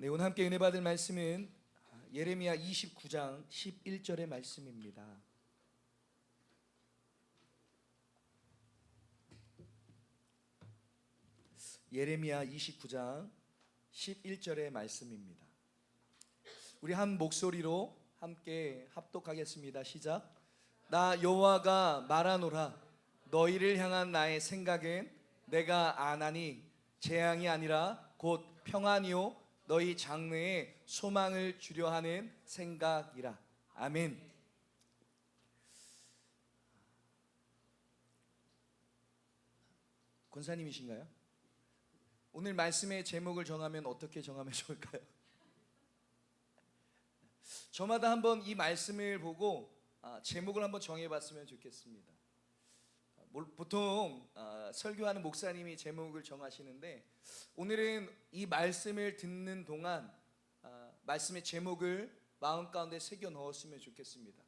네, 오늘 함께 은혜 받을 말씀은 예레미야 29장 11절의 말씀입니다. 예레미야 29장 11절의 말씀입니다. 우리 한 목소리로 함께 합독하겠습니다. 시작. 나 여호와가 말하노라. 너희를 향한 나의 생각은 내가 아나니 재앙이 아니라 곧 평안이요 너희 장래에 소망을 주려 하는 생각이라. 아멘. 권사님이신가요? 오늘 말씀의 제목을 정하면 어떻게 정하면 좋을까요? 저마다 한번 이 말씀을 보고 제목을 한번 정해봤으면 좋겠습니다. 보통 설교하는 목사님이 제목을 정하시는데 오늘은 이 말씀을 듣는 동안 말씀의 제목을 마음 가운데 새겨 넣었으면 좋겠습니다.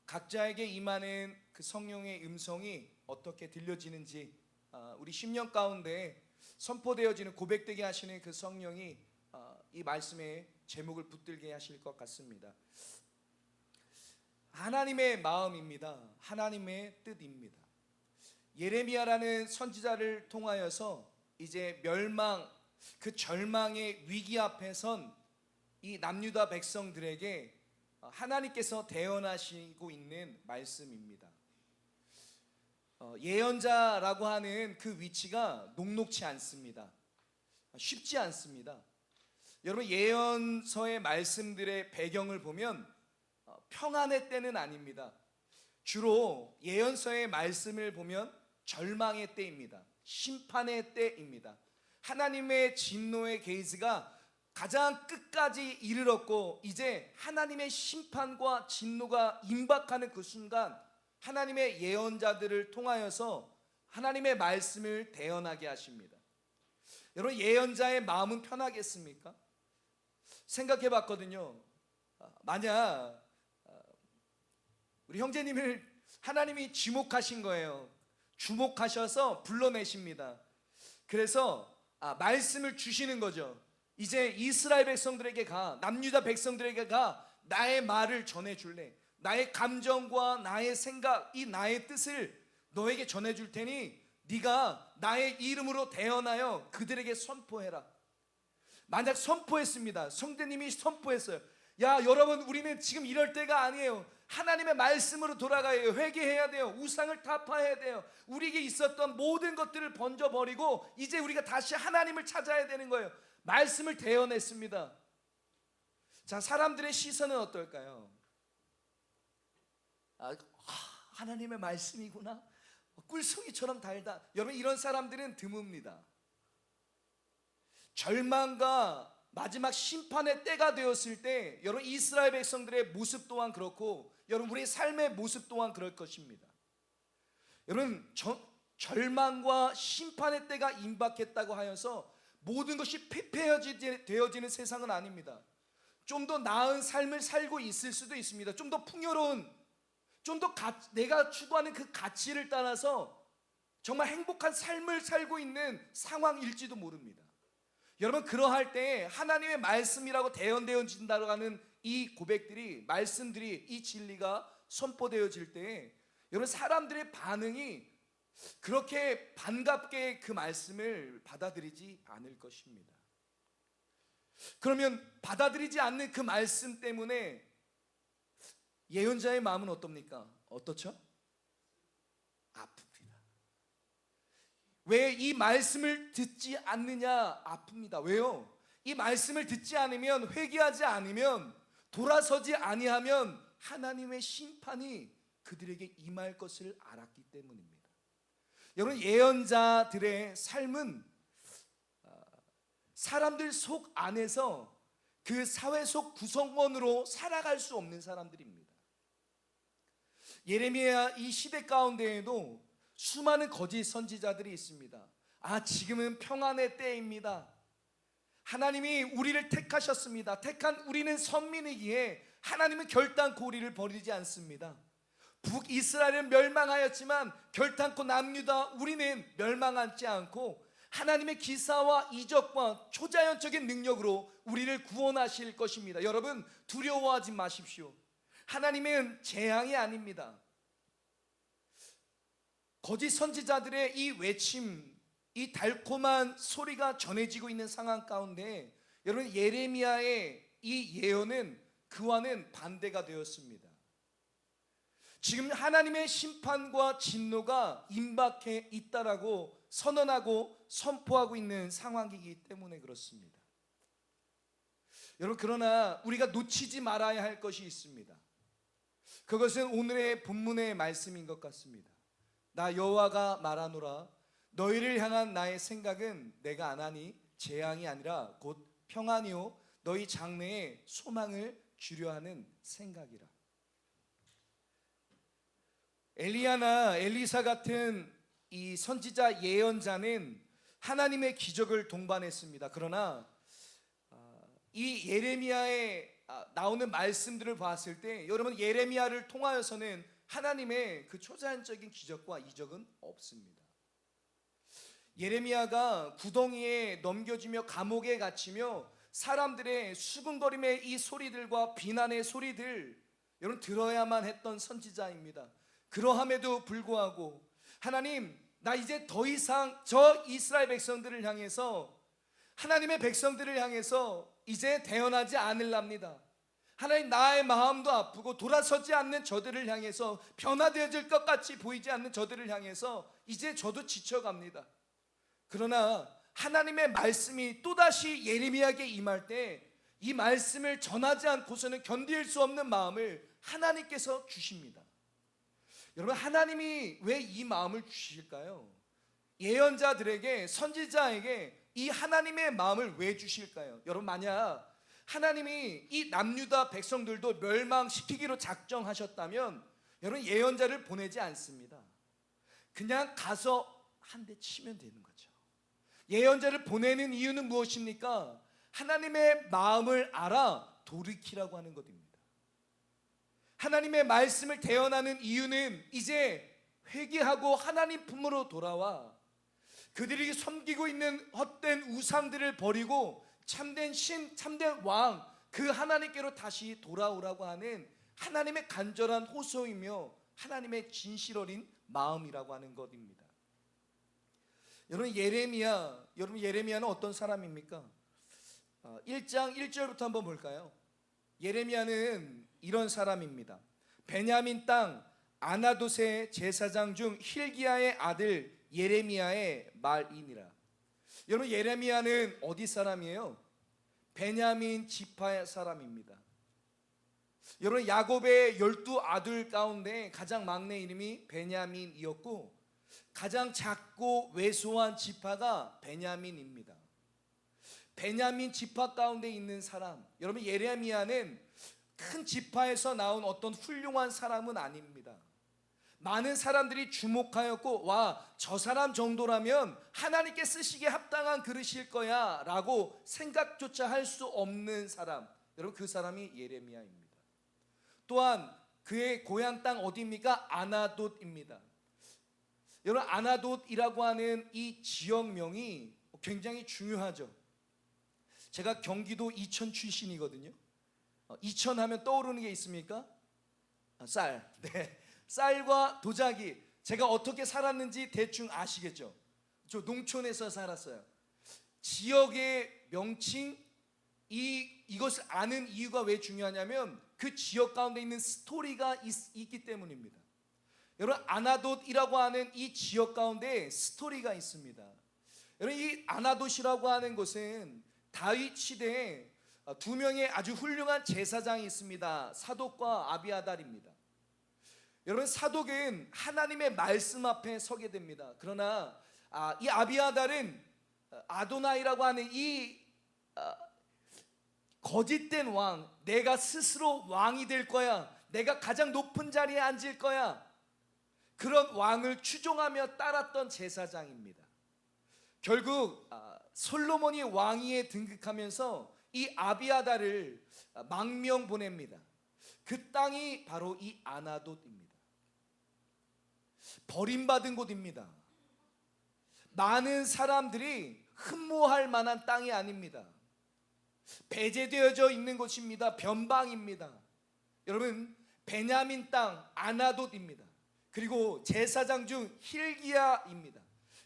각자에게 임하는 그 성령의 음성이 어떻게 들려지는지 우리 심령 가운데 선포되어지는 고백되게 하시는 그 성령이 이 말씀의 제목을 붙들게 하실 것 같습니다. 하나님의 마음입니다. 하나님의 뜻입니다. 예레미야라는 선지자를 통하여서 이제 멸망, 그 절망의 위기 앞에 선 이 남유다 백성들에게 하나님께서 대언하시고 있는 말씀입니다. 예언자라고 하는 그 위치가 녹록치 않습니다. 쉽지 않습니다. 여러분, 예언서의 말씀들의 배경을 보면 평안의 때는 아닙니다. 주로 예언서의 말씀을 보면 절망의 때입니다. 심판의 때입니다. 하나님의 진노의 게이지가 가장 끝까지 이르렀고 이제 하나님의 심판과 진노가 임박하는 그 순간 하나님의 예언자들을 통하여서 하나님의 말씀을 대언하게 하십니다. 여러분, 예언자의 마음은 편하겠습니까? 생각해 봤거든요. 만약 우리 형제님을 하나님이 지목하신 거예요. 주목하셔서 불러내십니다. 그래서 말씀을 주시는 거죠. 이제 이스라엘 백성들에게 가, 남유다 백성들에게 가, 나의 말을 전해줄래. 나의 감정과 나의 생각, 이 나의 뜻을 너에게 전해줄 테니 네가 나의 이름으로 대언하여 그들에게 선포해라. 만약 선포했습니다. 성도님이 선포했어요. 야, 여러분, 우리는 지금 이럴 때가 아니에요. 하나님의 말씀으로 돌아가야 해요. 회개해야 돼요. 우상을 타파해야 돼요. 우리에게 있었던 모든 것들을 번져버리고 이제 우리가 다시 하나님을 찾아야 되는 거예요. 말씀을 대언했습니다. 자, 사람들의 시선은 어떨까요? 하나님의 말씀이구나. 꿀송이처럼 달다. 여러분, 이런 사람들은 드뭅니다. 절망과 마지막 심판의 때가 되었을 때 여러분, 이스라엘 백성들의 모습 또한 그렇고 여러분, 우리의 삶의 모습 또한 그럴 것입니다. 여러분, 절망과 심판의 때가 임박했다고 하여서 모든 것이 폐폐해지는 세상은 아닙니다. 좀 더 나은 삶을 살고 있을 수도 있습니다. 좀 더 풍요로운, 좀 더 내가 추구하는 그 가치를 따라서 정말 행복한 삶을 살고 있는 상황일지도 모릅니다. 여러분, 그러할 때 하나님의 말씀이라고 대언되어진다고 하는 이 고백들이, 말씀들이, 이 진리가 선포되어질 때 여러분, 사람들의 반응이 그렇게 반갑게 그 말씀을 받아들이지 않을 것입니다. 그러면 받아들이지 않는 그 말씀 때문에 예언자의 마음은 어떻습니까? 어떻죠? 아픕니다. 왜 이 말씀을 듣지 않느냐? 아픕니다. 왜요? 이 말씀을 듣지 않으면, 회개하지 않으면, 돌아서지 아니하면 하나님의 심판이 그들에게 임할 것을 알았기 때문입니다. 여러분, 예언자들의 삶은 사람들 속 안에서 그 사회 속 구성원으로 살아갈 수 없는 사람들입니다. 예레미야 이 시대 가운데에도 수많은 거짓 선지자들이 있습니다. 지금은 평안의 때입니다. 하나님이 우리를 택하셨습니다. 택한 우리는 선민이기에 하나님은 결단코 우리를 버리지 않습니다. 북이스라엘은 멸망하였지만 결단코 남유다 우리는 멸망하지 않고 하나님의 기사와 이적과 초자연적인 능력으로 우리를 구원하실 것입니다. 여러분, 두려워하지 마십시오. 하나님은 재앙이 아닙니다. 거짓 선지자들의 이 외침, 이 달콤한 소리가 전해지고 있는 상황 가운데 여러분, 예레미야의 이 예언은 그와는 반대가 되었습니다. 지금 하나님의 심판과 진노가 임박해 있다라고 선언하고 선포하고 있는 상황이기 때문에 그렇습니다. 여러분, 그러나 우리가 놓치지 말아야 할 것이 있습니다. 그것은 오늘의 본문의 말씀인 것 같습니다. 나 여호와가 말하노라, 너희를 향한 나의 생각은 내가 안하니 재앙이 아니라 곧 평안이요 너희 장래에 소망을 주려 하는 생각이라. 엘리야나 엘리사 같은 이 선지자 예언자는 하나님의 기적을 동반했습니다. 그러나 이 예레미야에 나오는 말씀들을 봤을 때 여러분, 예레미야를 통하여서는 하나님의 그 초자연적인 기적과 이적은 없습니다. 예레미야가 구덩이에 넘겨지며 감옥에 갇히며 사람들의 수군거림의 이 소리들과 비난의 소리들 여러분 들어야만 했던 선지자입니다. 그러함에도 불구하고 하나님, 나 이제 더 이상 저 이스라엘 백성들을 향해서, 하나님의 백성들을 향해서 이제 대언하지 않으랍니다. 하나님, 나의 마음도 아프고 돌아서지 않는 저들을 향해서, 변화되어질 것 같이 보이지 않는 저들을 향해서 이제 저도 지쳐갑니다. 그러나 하나님의 말씀이 또다시 예레미야에게 임할 때 이 말씀을 전하지 않고서는 견딜 수 없는 마음을 하나님께서 주십니다. 여러분, 하나님이 왜 이 마음을 주실까요? 예언자들에게, 선지자에게 이 하나님의 마음을 왜 주실까요? 여러분, 만약 하나님이 이 남유다 백성들도 멸망시키기로 작정하셨다면 여러분, 예언자를 보내지 않습니다. 그냥 가서 한 대 치면 되는 거죠. 예언자를 보내는 이유는 무엇입니까? 하나님의 마음을 알아 돌이키라고 하는 것입니다. 하나님의 말씀을 대언하는 이유는 이제 회개하고 하나님 품으로 돌아와 그들이 섬기고 있는 헛된 우상들을 버리고 참된 신, 참된 왕, 그 하나님께로 다시 돌아오라고 하는 하나님의 간절한 호소이며 하나님의 진실 어린 마음이라고 하는 것입니다. 여러분, 예레미야는 어떤 사람입니까? 1장 1절부터 한번 볼까요? 예레미야는 이런 사람입니다. 베냐민 땅 아나돗의 제사장 중 힐기야의 아들 예레미야의 말이니라. 여러분, 예레미야는 어디 사람이에요? 베냐민 지파의 사람입니다. 여러분, 야곱의 12 아들 가운데 가장 막내 이름이 베냐민이었고 가장 작고 왜소한 지파가 베냐민입니다. 베냐민 지파 가운데 있는 사람, 여러분, 예레미야는 큰 지파에서 나온 어떤 훌륭한 사람은 아닙니다. 많은 사람들이 주목하였고, 와, 저 사람 정도라면 하나님께 쓰시기에 합당한 그릇일 거야 라고 생각조차 할 수 없는 사람, 여러분, 그 사람이 예레미야입니다. 또한 그의 고향 땅 어디입니까? 아나돗입니다. 여러분, 아나돗이라고 하는 이 지역명이 굉장히 중요하죠. 제가 경기도 이천 출신이거든요. 이천 하면 떠오르는 게 있습니까? 쌀. 네. 쌀과 도자기. 제가 어떻게 살았는지 대충 아시겠죠? 저 농촌에서 살았어요. 지역의 명칭, 이것을 아는 이유가 왜 중요하냐면 그 지역 가운데 있는 스토리가 있기 때문입니다. 여러분, 아나돗이라고 하는 이 지역 가운데 스토리가 있습니다. 여러분, 이 아나돗이라고 하는 곳은 다윗 시대에 두 명의 아주 훌륭한 제사장이 있습니다. 사독과 아비아달입니다. 여러분, 사독은 하나님의 말씀 앞에 서게 됩니다. 그러나 이 아비아달은 아도나이라고 하는 이 거짓된 왕, 내가 스스로 왕이 될 거야, 내가 가장 높은 자리에 앉을 거야, 그런 왕을 추종하며 따랐던 제사장입니다. 결국 솔로몬이 왕위에 등극하면서 이 아비아달을 망명 보냅니다. 그 땅이 바로 이 아나돗입니다. 버림받은 곳입니다. 많은 사람들이 흠모할 만한 땅이 아닙니다. 배제되어져 있는 곳입니다. 변방입니다. 여러분, 베냐민 땅 아나돗입니다. 그리고 제사장 중 힐기야입니다.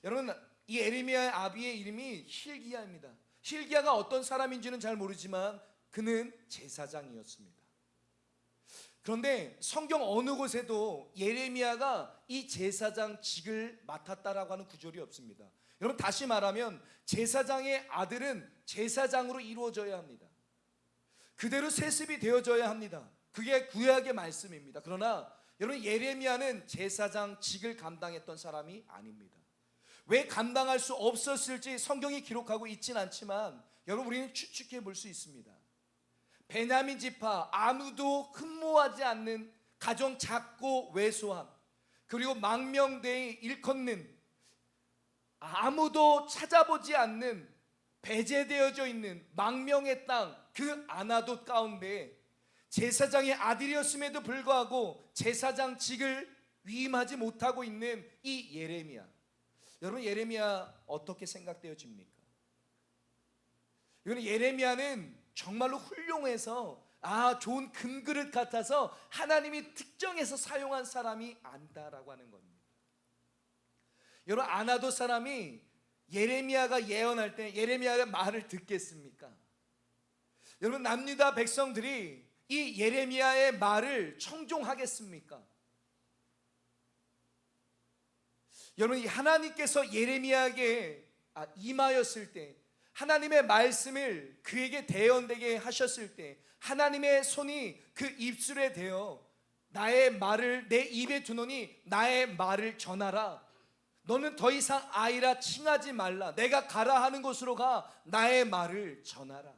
여러분, 이 에레미야의 아비의 이름이 힐기야입니다. 힐기야가 어떤 사람인지는 잘 모르지만 그는 제사장이었습니다. 그런데 성경 어느 곳에도 예레미야가 이 제사장직을 맡았다라고 하는 구절이 없습니다. 여러분, 다시 말하면 제사장의 아들은 제사장으로 이루어져야 합니다. 그대로 세습이 되어져야 합니다. 그게 구약의 말씀입니다. 그러나 여러분, 예레미야는 제사장직을 감당했던 사람이 아닙니다. 왜 감당할 수 없었을지 성경이 기록하고 있진 않지만 여러분, 우리는 추측해 볼 수 있습니다. 베냐민 지파, 아무도 흠모하지 않는 가정 작고 왜소함, 그리고 망명되이 일컫는 아무도 찾아보지 않는 배제되어져 있는 망명의 땅, 그 아나돗 가운데 제사장의 아들이었음에도 불구하고 제사장직을 위임하지 못하고 있는 이 예레미야. 여러분, 예레미야 어떻게 생각되어집니까? 이거는 예레미야는 정말로 훌륭해서 좋은 금그릇 같아서 하나님이 특정해서 사용한 사람이 아니다라고 하는 겁니다. 여러분, 아나돗 사람이 예레미야가 예언할 때 예레미야의 말을 듣겠습니까? 여러분, 남유다 백성들이 이 예레미야의 말을 청종하겠습니까? 여러분, 하나님께서 예레미야에게 임하였을 때, 하나님의 말씀을 그에게 대언되게 하셨을 때 하나님의 손이 그 입술에 대어 나의 말을 내 입에 두노니 나의 말을 전하라. 너는 더 이상 아이라 칭하지 말라. 내가 가라 하는 곳으로 가 나의 말을 전하라.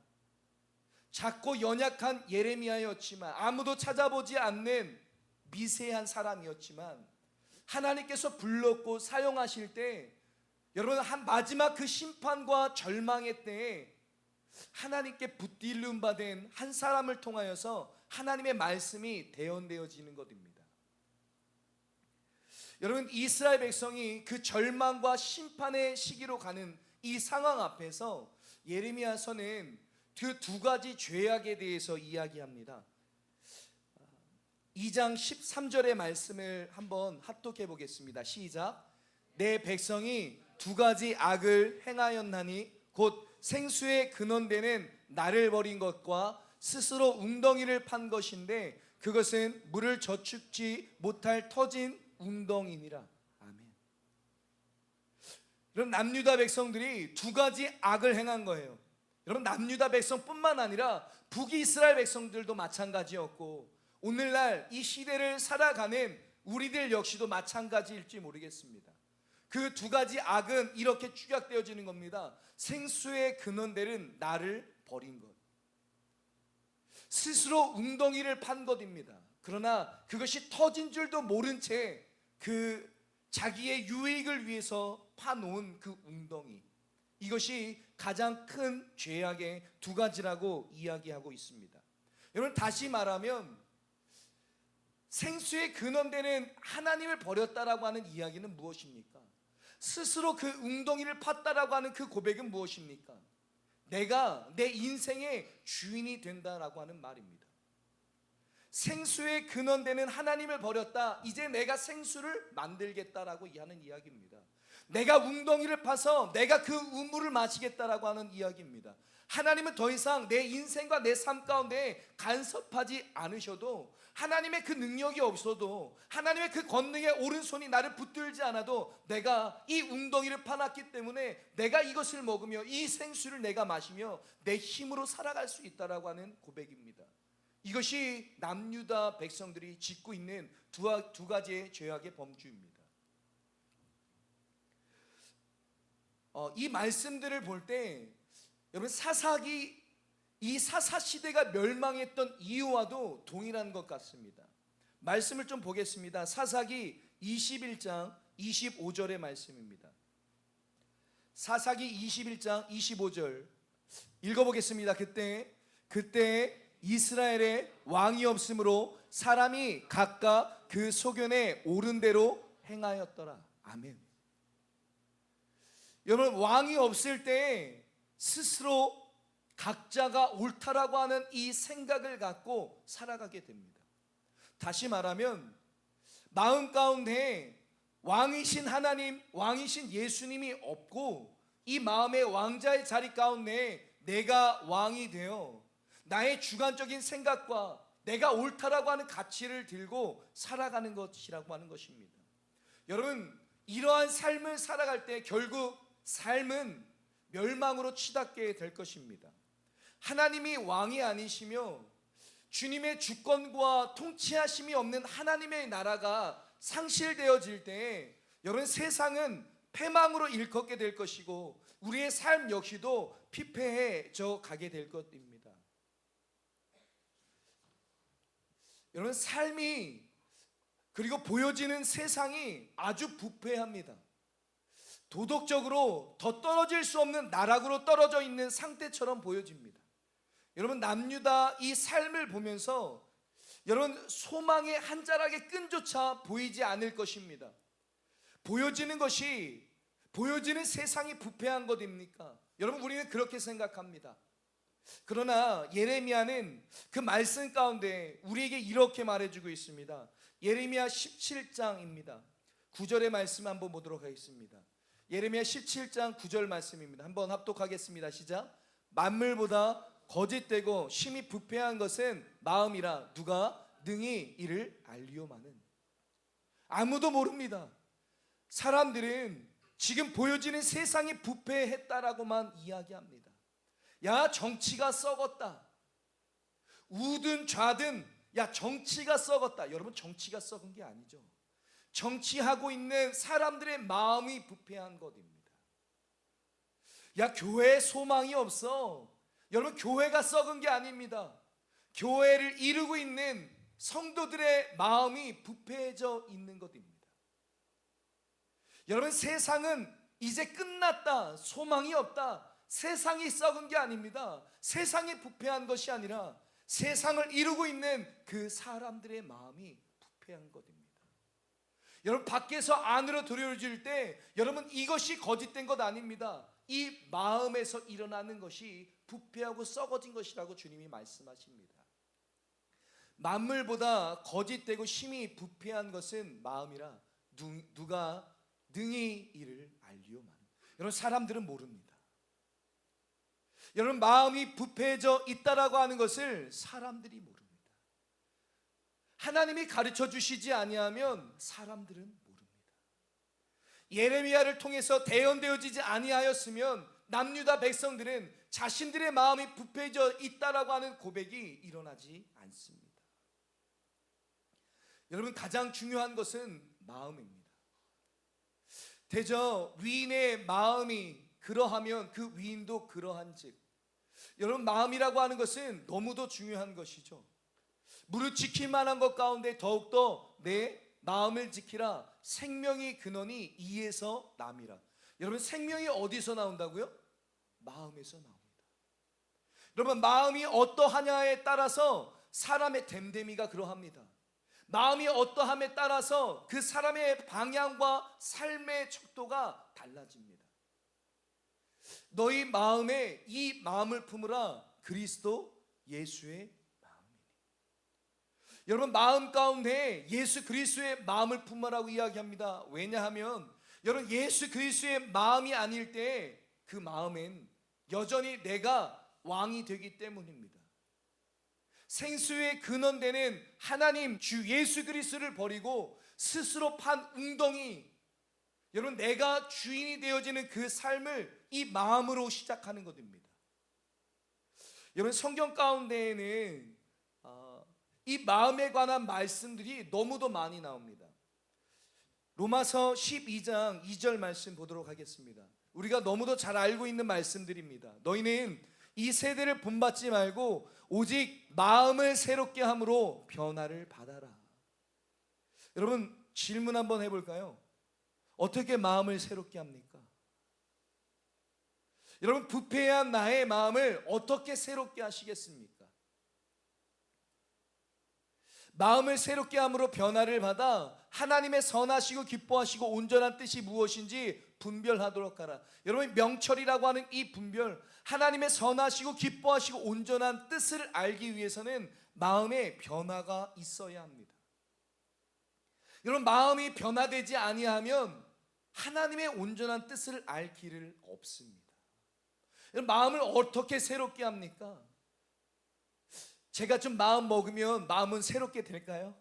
작고 연약한 예레미야였지만, 아무도 찾아보지 않는 미세한 사람이었지만 하나님께서 불렀고 사용하실 때, 여러분, 마지막 그 심판과 절망의 때에 하나님께 붙들림 받은 한 사람을 통하여서 하나님의 말씀이 대언되어지는 것입니다. 여러분, 이스라엘 백성이 그 절망과 심판의 시기로 가는 이 상황 앞에서 예레미야서는 그 두 가지 죄악에 대해서 이야기합니다. 2장 13절의 말씀을 한번 합독해 보겠습니다. 시작. 내 백성이 두 가지 악을 행하였나니 곧 생수의 근원되는 나를 버린 것과 스스로 웅덩이를 판 것인데 그것은 물을 저축지 못할 터진 웅덩이니라. 아멘. 여러분, 남유다 백성들이 두 가지 악을 행한 거예요. 여러분, 남유다 백성뿐만 아니라 북이스라엘 백성들도 마찬가지였고 오늘날 이 시대를 살아가는 우리들 역시도 마찬가지일지 모르겠습니다. 그 두 가지 악은 이렇게 축약되어지는 겁니다. 생수의 근원되는 나를 버린 것, 스스로 웅덩이를 판 것입니다. 그러나 그것이 터진 줄도 모른 채 그 자기의 유익을 위해서 파놓은 그 웅덩이, 이것이 가장 큰 죄악의 두 가지라고 이야기하고 있습니다. 여러분, 다시 말하면 생수의 근원되는 하나님을 버렸다라고 하는 이야기는 무엇입니까? 스스로 그 웅덩이를 팠다라고 하는 그 고백은 무엇입니까? 내가 내 인생의 주인이 된다라고 하는 말입니다. 생수의 근원되는 하나님을 버렸다. 이제 내가 생수를 만들겠다라고 하는 이야기입니다. 내가 웅덩이를 파서 내가 그 우물을 마시겠다라고 하는 이야기입니다. 하나님은 더 이상 내 인생과 내 삶 가운데 간섭하지 않으셔도, 하나님의 그 능력이 없어도, 하나님의 그 권능의 오른손이 나를 붙들지 않아도 내가 이 웅덩이를 파놨기 때문에 내가 이것을 먹으며 이 생수를 내가 마시며 내 힘으로 살아갈 수 있다라고 하는 고백입니다. 이것이 남유다 백성들이 짓고 있는 두 가지의 죄악의 범주입니다. 이 말씀들을 볼 때 여러분, 사사기, 이 사사 시대가 멸망했던 이유와도 동일한 것 같습니다. 말씀을 좀 보겠습니다. 사사기 21장 25절의 말씀입니다. 사사기 21장 25절 읽어보겠습니다. 그때 이스라엘에 왕이 없으므로 사람이 각각 그 소견에 오른 대로 행하였더라. 아멘. 여러분, 왕이 없을 때 스스로 각자가 옳다라고 하는 이 생각을 갖고 살아가게 됩니다. 다시 말하면 마음 가운데 왕이신 하나님, 왕이신 예수님이 없고 이 마음의 왕자의 자리 가운데 내가 왕이 되어 나의 주관적인 생각과 내가 옳다라고 하는 가치를 들고 살아가는 것이라고 하는 것입니다. 여러분, 이러한 삶을 살아갈 때 결국 삶은 멸망으로 치닫게 될 것입니다. 하나님이 왕이 아니시며 주님의 주권과 통치하심이 없는 하나님의 나라가 상실되어질 때 여러분, 세상은 패망으로 일컫게 될 것이고 우리의 삶 역시도 피폐해져 가게 될 것입니다. 여러분, 삶이 그리고 보여지는 세상이 아주 부패합니다. 도덕적으로 더 떨어질 수 없는 나락으로 떨어져 있는 상태처럼 보여집니다. 여러분, 남유다 이 삶을 보면서 여러분, 소망의 한 자락의 끈조차 보이지 않을 것입니다. 보여지는 것이, 보여지는 세상이 부패한 것입니까? 여러분, 우리는 그렇게 생각합니다. 그러나 예레미야는 그 말씀 가운데 우리에게 이렇게 말해주고 있습니다. 예레미야 17장입니다 9절의 말씀 한번 보도록 하겠습니다. 예레미야 17장 9절 말씀입니다. 한번 합독하겠습니다. 시작. 만물보다 거짓되고 심히 부패한 것은 마음이라 누가 능히 이를 알리오마는. 아무도 모릅니다. 사람들은 지금 보여지는 세상이 부패했다라고만 이야기합니다. 야, 정치가 썩었다. 우든 좌든 야, 정치가 썩었다. 여러분, 정치가 썩은 게 아니죠. 정치하고 있는 사람들의 마음이 부패한 것입니다. 야, 교회에 소망이 없어. 여러분, 교회가 썩은 게 아닙니다. 교회를 이루고 있는 성도들의 마음이 부패해져 있는 것입니다. 여러분, 세상은 이제 끝났다, 소망이 없다, 세상이 썩은 게 아닙니다. 세상이 부패한 것이 아니라 세상을 이루고 있는 그 사람들의 마음이 부패한 것입니다. 여러분, 밖에서 안으로 들여질 때 여러분, 이것이 거짓된 것 아닙니다. 이 마음에서 일어나는 것이 부패하고 썩어진 것이라고 주님이 말씀하십니다. 만물보다 거짓되고 심히 부패한 것은 마음이라 누가 능히 이를 알리오만. 여러분, 사람들은 모릅니다. 여러분, 마음이 부패해져 있다라고 하는 것을 사람들이 모릅니다. 하나님이 가르쳐 주시지 아니하면 사람들은 모릅니다. 예레미야를 통해서 대언되어지지 아니하였으면 남유다 백성들은 자신들의 마음이 부패해져 있다라고 하는 고백이 일어나지 않습니다. 여러분, 가장 중요한 것은 마음입니다. 대저 위인의 마음이 그러하면 그 위인도 그러한즉. 여러분, 마음이라고 하는 것은 너무도 중요한 것이죠. 무릇 지킬 만한 것 가운데 더욱더 내 마음을 지키라. 생명의 근원이 이에서 남이라. 여러분, 생명이 어디서 나온다고요? 마음에서 나옵니다. 여러분, 마음이 어떠하냐에 따라서 사람의 됨됨이가 그러합니다. 마음이 어떠함에 따라서 그 사람의 방향과 삶의 척도가 달라집니다. 너희 마음에 이 마음을 품으라. 그리스도 예수의 마음이니. 여러분, 마음 가운데 예수 그리스도의 마음을 품으라고 이야기합니다. 왜냐하면 여러분, 예수 그리스도의 마음이 아닐 때 그 마음엔 여전히 내가 왕이 되기 때문입니다. 생수의 근원되는 하나님 주 예수 그리스도를 버리고 스스로 판 웅덩이, 여러분, 내가 주인이 되어지는 그 삶을 이 마음으로 시작하는 것입니다. 여러분, 성경 가운데에는 이 마음에 관한 말씀들이 너무도 많이 나옵니다. 로마서 12장 2절 말씀 보도록 하겠습니다. 우리가 너무도 잘 알고 있는 말씀들입니다. 너희는 이 세대를 본받지 말고 오직 마음을 새롭게 함으로 변화를 받아라. 여러분, 질문 한번 해볼까요? 어떻게 마음을 새롭게 합니까? 여러분, 부패한 나의 마음을 어떻게 새롭게 하시겠습니까? 마음을 새롭게 함으로 변화를 받아 하나님의 선하시고 기뻐하시고 온전한 뜻이 무엇인지 분별하도록 하라. 여러분, 명철이라고 하는 이 분별, 하나님의 선하시고 기뻐하시고 온전한 뜻을 알기 위해서는 마음에 변화가 있어야 합니다. 여러분, 마음이 변화되지 아니하면 하나님의 온전한 뜻을 알 길은 없습니다. 여러분, 마음을 어떻게 새롭게 합니까? 제가 좀 마음 먹으면 마음은 새롭게 될까요?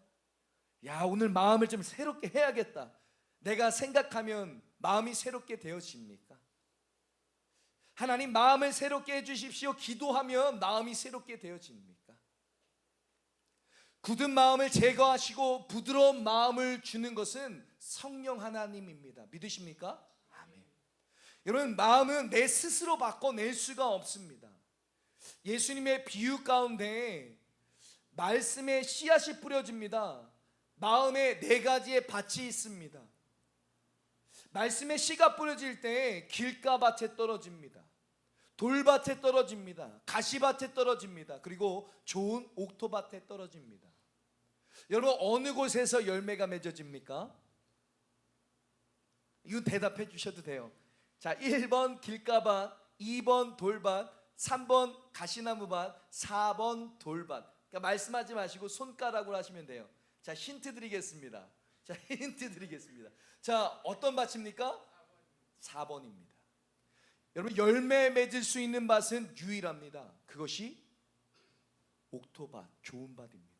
야, 오늘 마음을 좀 새롭게 해야겠다, 내가 생각하면 마음이 새롭게 되어집니까? 하나님, 마음을 새롭게 해주십시오 기도하면 마음이 새롭게 되어집니까? 굳은 마음을 제거하시고 부드러운 마음을 주는 것은 성령 하나님입니다. 믿으십니까? 아멘. 여러분, 마음은 내 스스로 바꿔낼 수가 없습니다. 예수님의 비유 가운데 말씀의 씨앗이 뿌려집니다. 마음에 4가지의 밭이 있습니다. 말씀의 씨가 뿌려질 때 길가밭에 떨어집니다. 돌밭에 떨어집니다. 가시밭에 떨어집니다. 그리고 좋은 옥토밭에 떨어집니다. 여러분, 어느 곳에서 열매가 맺어집니까? 이거 대답해 주셔도 돼요. 자, 1번 길가밭, 2번 돌밭, 3번 가시나무밭, 4번 돌밭. 그러니까 말씀하지 마시고 손가락으로 하시면 돼요. 자, 힌트 드리겠습니다. 자, 어떤 밭입니까? 4번입니다. 여러분, 열매 맺을 수 있는 밭은 유일합니다. 그것이 옥토밭, 좋은 밭입니다.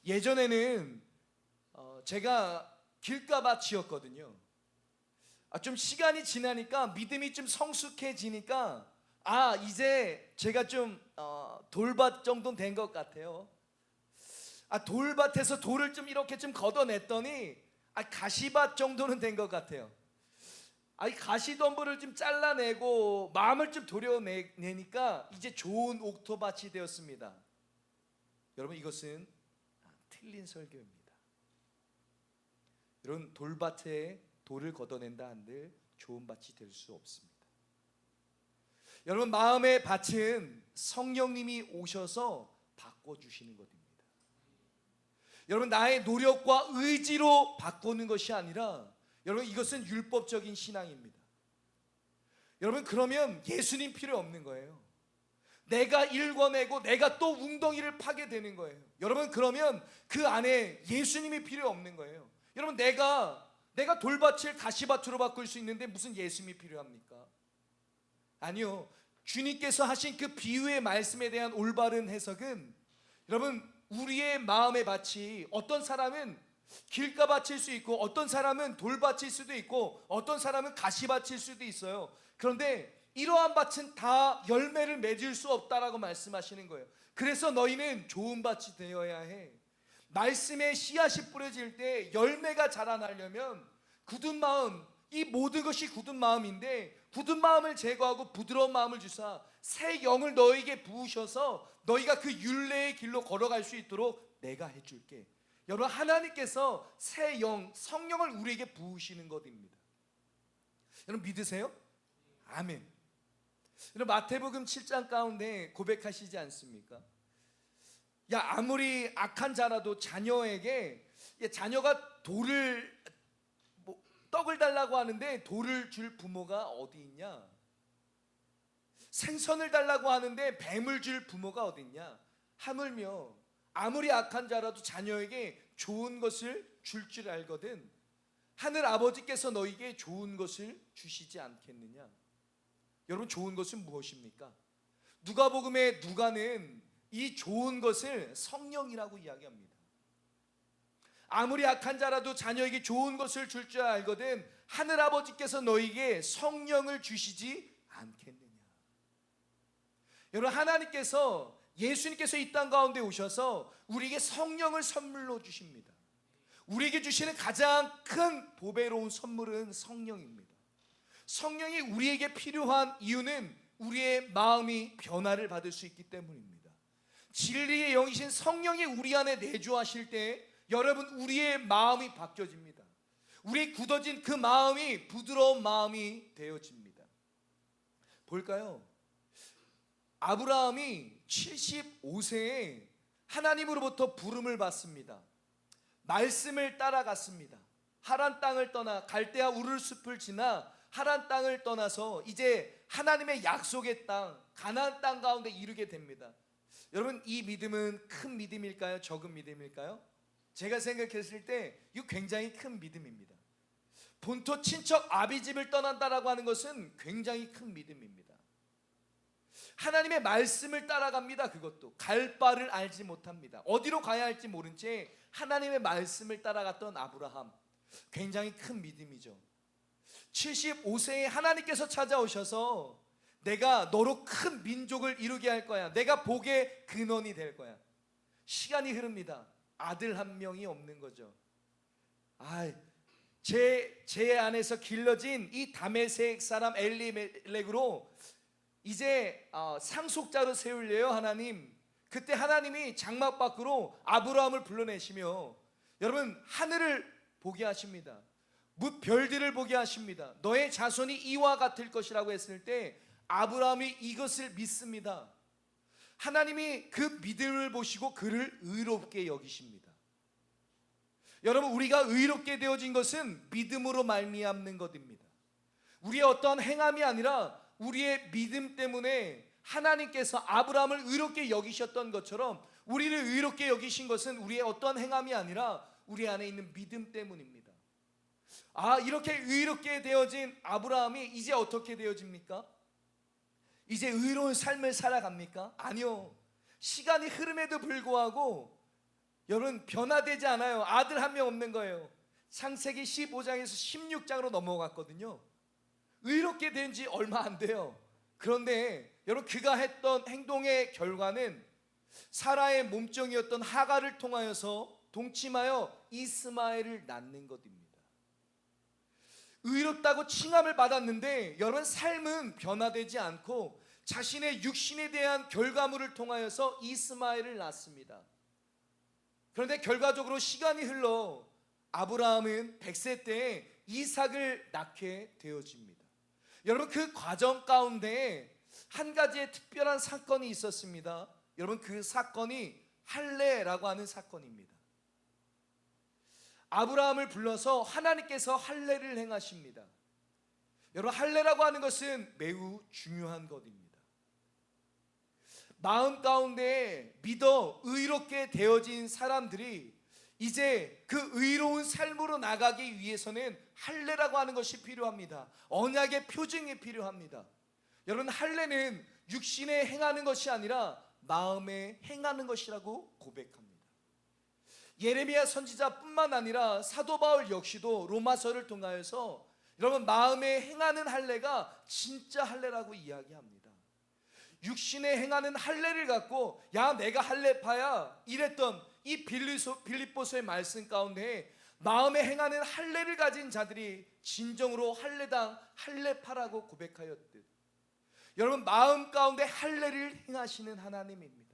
예전에는 제가 길가밭이었거든요. 좀 시간이 지나니까 믿음이 좀 성숙해지니까 이제 제가 좀 돌밭 정도는 된 것 같아요. 돌밭에서 돌을 좀 이렇게 좀 걷어냈더니 가시밭 정도는 된 것 같아요. 가시덤불을 좀 잘라내고 마음을 좀 도려내니까 이제 좋은 옥토밭이 되었습니다. 여러분, 이것은 틀린 설교입니다. 여러분, 돌밭에 돌을 걷어낸다 한들 좋은 밭이 될 수 없습니다. 여러분, 마음의 밭은 성령님이 오셔서 바꿔주시는 것입니다. 여러분, 나의 노력과 의지로 바꾸는 것이 아니라, 여러분, 이것은 율법적인 신앙입니다. 여러분, 그러면 예수님 필요 없는 거예요. 내가 일궈내고 내가 또 웅덩이를 파게 되는 거예요. 여러분, 그러면 그 안에 예수님이 필요 없는 거예요. 여러분, 내가 돌밭을 가시밭으로 바꿀 수 있는데 무슨 예수님이 필요합니까? 아니요. 주님께서 하신 그 비유의 말씀에 대한 올바른 해석은, 여러분, 우리의 마음의 밭이 어떤 사람은 길가밭일 수 있고 어떤 사람은 돌밭일 수도 있고 어떤 사람은 가시밭일 수도 있어요. 그런데 이러한 밭은 다 열매를 맺을 수 없다라고 말씀하시는 거예요. 그래서 너희는 좋은 밭이 되어야 해. 말씀의 씨앗이 뿌려질 때 열매가 자라나려면 굳은 마음, 이 모든 것이 굳은 마음인데 굳은 마음을 제거하고 부드러운 마음을 주사 새 영을 너에게 부으셔서 너희가 그 율례의 길로 걸어갈 수 있도록 내가 해줄게. 여러분, 하나님께서 새 영, 성령을 우리에게 부으시는 것입니다. 여러분, 믿으세요? 아멘. 여러분, 마태복음 7장 가운데 고백하시지 않습니까? 아무리 악한 자라도 자녀에게, 자녀가 떡을 달라고 하는데 돌을 줄 부모가 어디 있냐? 생선을 달라고 하는데 뱀을 줄 부모가 어디 있냐? 하물며 아무리 악한 자라도 자녀에게 좋은 것을 줄 줄 알거든 하늘 아버지께서 너희에게 좋은 것을 주시지 않겠느냐? 여러분, 좋은 것은 무엇입니까? 누가복음의 누가는 이 좋은 것을 성령이라고 이야기합니다. 아무리 악한 자라도 자녀에게 좋은 것을 줄 줄 알거든 하늘 아버지께서 너희에게 성령을 주시지 않겠느냐? 여러분, 하나님께서, 예수님께서 이 땅 가운데 오셔서 우리에게 성령을 선물로 주십니다. 우리에게 주시는 가장 큰 보배로운 선물은 성령입니다. 성령이 우리에게 필요한 이유는 우리의 마음이 변화를 받을 수 있기 때문입니다. 진리의 영이신 성령이 우리 안에 내주하실 때 여러분, 우리의 마음이 바뀌어집니다. 우리 굳어진 그 마음이 부드러운 마음이 되어집니다. 볼까요? 아브라함이 75세에 하나님으로부터 부름을 받습니다. 말씀을 따라갔습니다. 하란 땅을 떠나 갈대아 우르 숲을 지나 하란 땅을 떠나서 이제 하나님의 약속의 땅, 가나안 땅 가운데 이르게 됩니다. 여러분, 이 믿음은 큰 믿음일까요? 적은 믿음일까요? 제가 생각했을 때 이거 굉장히 큰 믿음입니다. 본토 친척 아비집을 떠난다라고 하는 것은 굉장히 큰 믿음입니다. 하나님의 말씀을 따라갑니다. 그것도 갈 바를 알지 못합니다. 어디로 가야 할지 모른 채 하나님의 말씀을 따라갔던 아브라함, 굉장히 큰 믿음이죠. 75세에 하나님께서 찾아오셔서 내가 너로 큰 민족을 이루게 할 거야, 내가 복의 근원이 될 거야. 시간이 흐릅니다. 아들 한 명이 없는 거죠. 제 안에서 길러진 이 다메섹 사람 엘리멜렉으로 이제 상속자로 세울래요 하나님. 그때 하나님이 장막 밖으로 아브라함을 불러내시며 여러분 하늘을 보게 하십니다. 별들을 보게 하십니다. 너의 자손이 이와 같을 것이라고 했을 때 아브라함이 이것을 믿습니다. 하나님이 그 믿음을 보시고 그를 의롭게 여기십니다. 여러분, 우리가 의롭게 되어진 것은 믿음으로 말미암는 것입니다. 우리의 어떠한 행함이 아니라 우리의 믿음 때문에 하나님께서 아브라함을 의롭게 여기셨던 것처럼 우리를 의롭게 여기신 것은 우리의 어떠한 행함이 아니라 우리 안에 있는 믿음 때문입니다. 이렇게 의롭게 되어진 아브라함이 이제 어떻게 되어집니까? 이제 의로운 삶을 살아갑니까? 아니요. 시간이 흐름에도 불구하고 여러분 변화되지 않아요. 아들 한 명 없는 거예요. 창세기 15장에서 16장으로 넘어갔거든요. 의롭게 된 지 얼마 안 돼요. 그런데 여러분 그가 했던 행동의 결과는 사라의 몸종이었던 하갈을 통하여서 동침하여 이스마엘을 낳는 것입니다. 의롭다고 칭함을 받았는데 여러분 삶은 변화되지 않고 자신의 육신에 대한 결과물을 통하여서 이스마엘을 낳습니다. 그런데 결과적으로 시간이 흘러 아브라함은 100세 때에 이삭을 낳게 되어집니다. 여러분 그 과정 가운데 한 가지의 특별한 사건이 있었습니다. 여러분 그 사건이 할례라고 하는 사건입니다. 아브라함을 불러서 하나님께서 할례를 행하십니다. 여러분 할례라고 하는 것은 매우 중요한 것입니다. 마음 가운데 믿어 의롭게 되어진 사람들이 이제 그 의로운 삶으로 나가기 위해서는 할례라고 하는 것이 필요합니다. 언약의 표징이 필요합니다. 여러분 할례는 육신에 행하는 것이 아니라 마음에 행하는 것이라고 고백합니다. 예레미야 선지자뿐만 아니라 사도 바울 역시도 로마서를 통하여서 여러분 마음에 행하는 할례가 진짜 할례라고 이야기합니다. 육신에 행하는 할례를 갖고 내가 할례파야 이랬던 이 빌립보서의 말씀 가운데 마음에 행하는 할례를 가진 자들이 진정으로 할례당 할례파라고 고백하였듯 여러분 마음 가운데 할례를 행하시는 하나님입니다.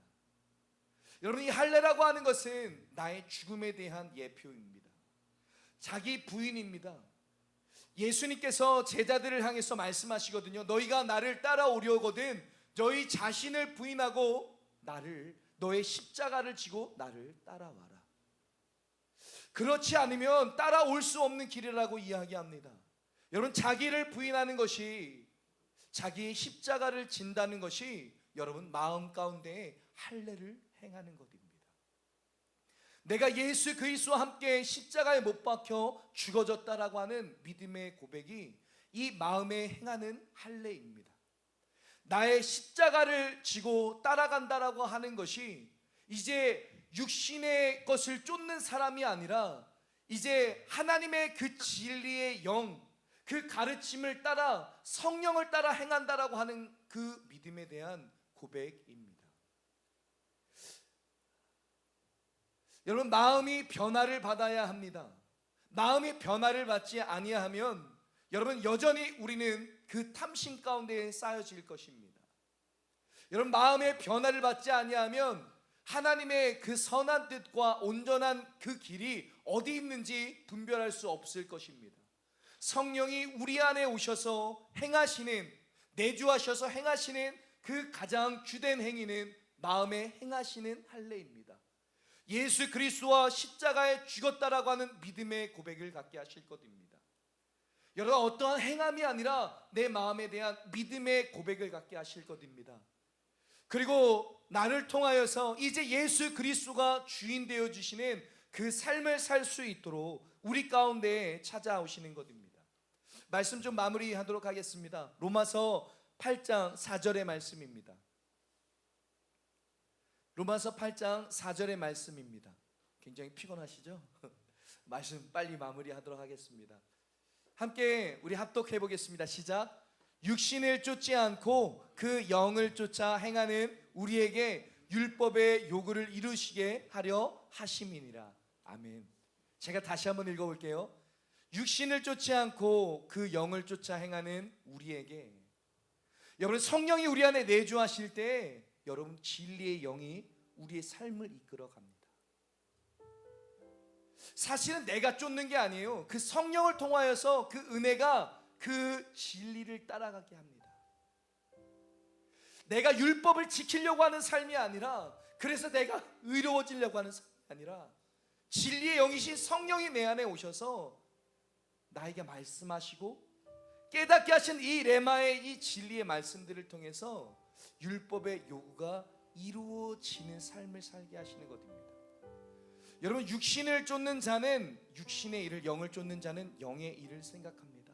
여러분 이 할례라고 하는 것은 나의 죽음에 대한 예표입니다. 자기 부인입니다. 예수님께서 제자들을 향해서 말씀하시거든요. 너희가 나를 따라오려거든 너희 자신을 부인하고 너의 십자가를 지고 나를 따라와라. 그렇지 않으면 따라올 수 없는 길이라고 이야기합니다. 여러분 자기를 부인하는 것이 자기의 십자가를 진다는 것이 여러분 마음 가운데 할례를 행하는 것입니다. 내가 예수 그리스도와 함께 십자가에 못 박혀 죽어졌다라고 하는 믿음의 고백이 이 마음에 행하는 할례입니다. 나의 십자가를 지고 따라간다라고 하는 것이 이제 육신의 것을 쫓는 사람이 아니라 이제 하나님의 그 진리의 영, 그 가르침을 따라 성령을 따라 행한다라고 하는 그 믿음에 대한 고백입니다. 여러분 마음이 변화를 받아야 합니다. 마음이 변화를 받지 아니하면 여러분 여전히 우리는 그 탐심 가운데 쌓여질 것입니다. 여러분 마음의 변화를 받지 아니하면 하나님의 그 선한 뜻과 온전한 그 길이 어디 있는지 분별할 수 없을 것입니다. 성령이 우리 안에 오셔서 행하시는, 내주하셔서 행하시는 그 가장 주된 행위는 마음에 행하시는 할례입니다. 예수 그리스도와 십자가에 죽었다라고 하는 믿음의 고백을 갖게 하실 것입니다. 여러분, 어떠한 행함이 아니라 내 마음에 대한 믿음의 고백을 갖게 하실 것입니다. 그리고 나를 통하여서 이제 예수 그리스도가 주인 되어 주시는 그 삶을 살 수 있도록 우리 가운데에 찾아오시는 것입니다. 말씀 좀 마무리하도록 하겠습니다. 로마서 8장 4절의 말씀입니다. 로마서 8장 4절의 말씀입니다. 굉장히 피곤하시죠? 말씀 빨리 마무리하도록 하겠습니다. 함께 우리 합독해 보겠습니다. 시작. 육신을 쫓지 않고 그 영을 쫓아 행하는 우리에게 율법의 요구를 이루시게 하려 하심이니라. 아멘. 제가 다시 한번 읽어볼게요. 육신을 쫓지 않고 그 영을 쫓아 행하는 우리에게. 여러분, 성령이 우리 안에 내주하실 때 여러분, 진리의 영이 우리의 삶을 이끌어 갑니다. 사실은 내가 쫓는 게 아니에요. 그 성령을 통하여서 그 은혜가 그 진리를 따라가게 합니다. 내가 율법을 지키려고 하는 삶이 아니라, 그래서 내가 의로워지려고 하는 삶이 아니라, 진리의 영이신 성령이 내 안에 오셔서 나에게 말씀하시고 깨닫게 하신 이 레마의 이 진리의 말씀들을 통해서 율법의 요구가 이루어지는 삶을 살게 하시는 것입니다. 여러분, 육신을 쫓는 자는 육신의 일을, 영을 쫓는 자는 영의 일을 생각합니다.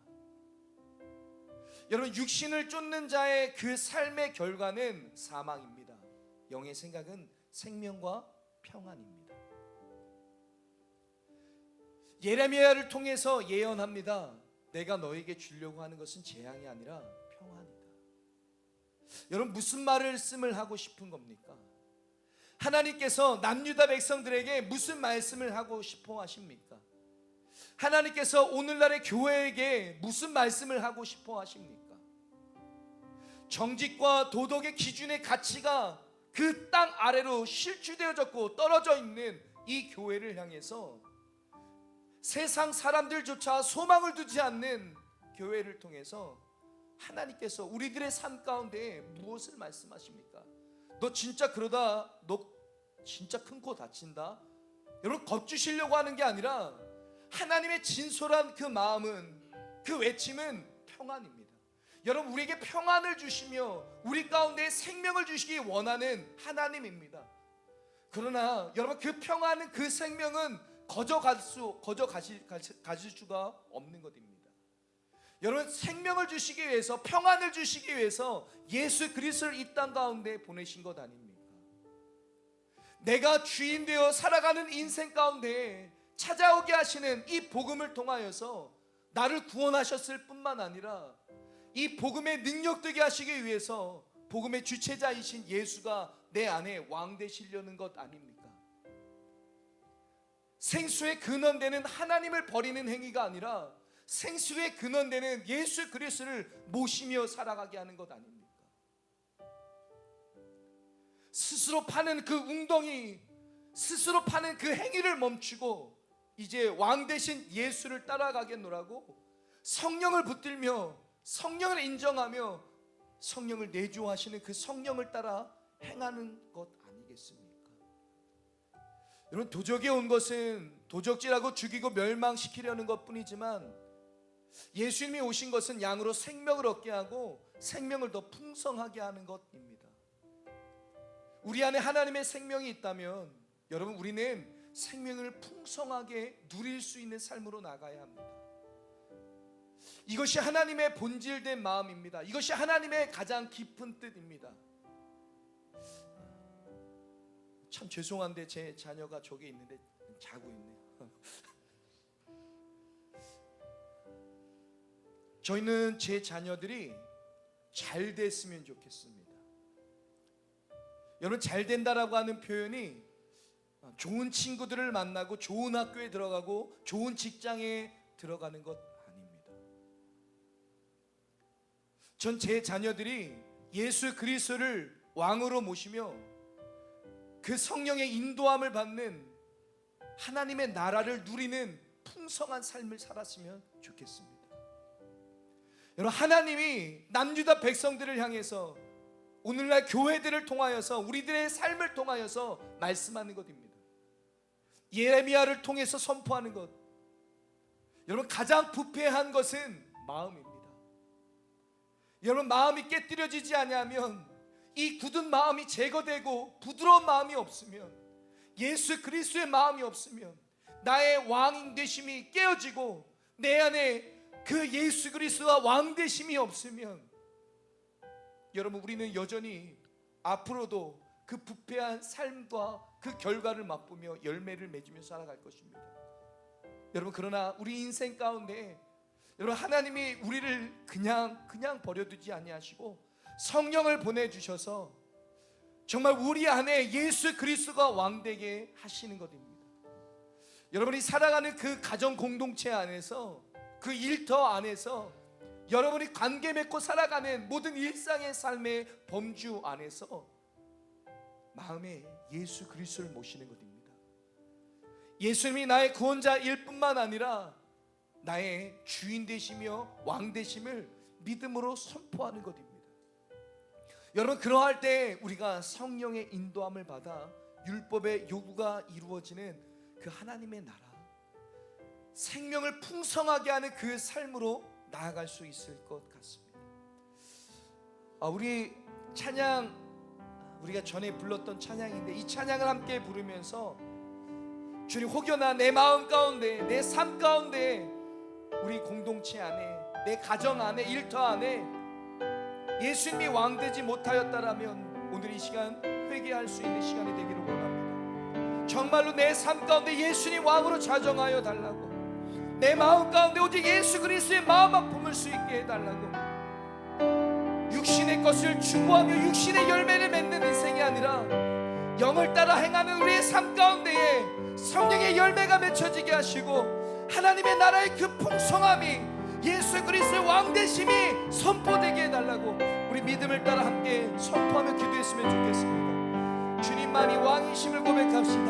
여러분, 육신을 쫓는 자의 그 삶의 결과는 사망입니다. 영의 생각은 생명과 평안입니다. 예레미야를 통해서 예언합니다. 내가 너에게 주려고 하는 것은 재앙이 아니라 평안이다. 여러분, 무슨 말씀을 하고 싶은 겁니까? 하나님께서 남유다 백성들에게 무슨 말씀을 하고 싶어 하십니까? 하나님께서 오늘날의 교회에게 무슨 말씀을 하고 싶어 하십니까? 정직과 도덕의 기준의 가치가 그 땅 아래로 실추되어졌고 떨어져 있는 이 교회를 향해서 세상 사람들조차 소망을 두지 않는 교회를 통해서 하나님께서 우리들의 삶 가운데 무엇을 말씀하십니까? 너 진짜 그러다 너 진짜 큰 코 다친다. 여러분, 겁주시려고 하는 게 아니라 하나님의 진솔한 그 마음은, 그 외침은 평안입니다. 여러분, 우리에게 평안을 주시며 우리 가운데 생명을 주시기 원하는 하나님입니다. 그러나 여러분, 그 평안은, 그 생명은 가질 수가 없는 것입니다. 여러분, 생명을 주시기 위해서, 평안을 주시기 위해서 예수 그리스도를 이 땅 가운데 보내신 것 아닙니까? 내가 주인 되어 살아가는 인생 가운데 찾아오게 하시는 이 복음을 통하여서 나를 구원하셨을 뿐만 아니라 이 복음의 능력되게 하시기 위해서 복음의 주체자이신 예수가 내 안에 왕 되시려는 것 아닙니까? 생수의 근원되는 하나님을 버리는 행위가 아니라 생수의 근원되는 예수 그리스도를 모시며 살아가게 하는 것 아닙니까? 스스로 파는 그 웅덩이, 스스로 파는 그 행위를 멈추고 이제 왕 되신 예수를 따라가겠노라고 성령을 붙들며 성령을 인정하며 성령을 내주하시는 그 성령을 따라 행하는 것 아니겠습니까? 여러분, 도적이 온 것은 도적질하고 죽이고 멸망시키려는 것뿐이지만 예수님이 오신 것은 양으로 생명을 얻게 하고 생명을 더 풍성하게 하는 것입니다. 우리 안에 하나님의 생명이 있다면 여러분, 우리는 생명을 풍성하게 누릴 수 있는 삶으로 나가야 합니다. 이것이 하나님의 본질된 마음입니다. 이것이 하나님의 가장 깊은 뜻입니다. 참 죄송한데 제 자녀가 저기 있는데 자고 있네요. 저희는 제 자녀들이 잘 됐으면 좋겠습니다. 여러분, 잘 된다라고 하는 표현이 좋은 친구들을 만나고 좋은 학교에 들어가고 좋은 직장에 들어가는 것 아닙니다. 전 제 자녀들이 예수 그리스도를 왕으로 모시며 그 성령의 인도함을 받는 하나님의 나라를 누리는 풍성한 삶을 살았으면 좋겠습니다. 여러분, 하나님이 남유다 백성들을 향해서 오늘날 교회들을 통하여서 우리들의 삶을 통하여서 말씀하는 것입니다. 예레미야를 통해서 선포하는 것. 여러분, 가장 부패한 것은 마음입니다. 여러분, 마음이 깨뜨려지지 않으면, 이 굳은 마음이 제거되고 부드러운 마음이 없으면, 예수 그리스도의 마음이 없으면, 나의 왕 되심이 깨어지고 내 안에 그 예수 그리스도와 왕 되심이 없으면, 여러분, 우리는 여전히 앞으로도 그 부패한 삶과 그 결과를 맛보며 열매를 맺으며 살아갈 것입니다. 여러분, 그러나 우리 인생 가운데 여러분, 하나님이 우리를 그냥 버려두지 아니하시고 성령을 보내주셔서 정말 우리 안에 예수 그리스도가 왕되게 하시는 것입니다. 여러분이 살아가는 그 가정 공동체 안에서, 그 일터 안에서, 여러분이 관계 맺고 살아가는 모든 일상의 삶의 범주 안에서 마음에 예수 그리스도를 모시는 것입니다. 예수님이 나의 구원자일 뿐만 아니라 나의 주인 되시며 왕 되심을 믿음으로 선포하는 것입니다. 여러분, 그러할 때 우리가 성령의 인도함을 받아 율법의 요구가 이루어지는 그 하나님의 나라, 생명을 풍성하게 하는 그 삶으로 나아갈 수 있을 것 같습니다. 우리 찬양, 우리가 전에 불렀던 찬양인데, 이 찬양을 함께 부르면서 주님, 혹여나 내 마음 가운데, 내 삶 가운데, 우리 공동체 안에, 내 가정 안에, 일터 안에 예수님이 왕되지 못하였다라면 오늘 이 시간 회개할 수 있는 시간이 되기를 원합니다. 정말로 내 삶 가운데 예수님 왕으로 자정하여 달라고, 내 마음 가운데 오직 예수 그리스도의 마음만 품을 수 있게 해달라고, 육신의 것을 추구하며 육신의 열매를 맺는 인생이 아니라 영을 따라 행하는 우리의 삶 가운데에 성령의 열매가 맺혀지게 하시고, 하나님의 나라의 그 풍성함이, 예수 그리스도의 왕되심이 선포되게 해달라고 우리 믿음을 따라 함께 선포하며 기도했으면 좋겠습니다. 주님만이 왕이심을 고백합시다.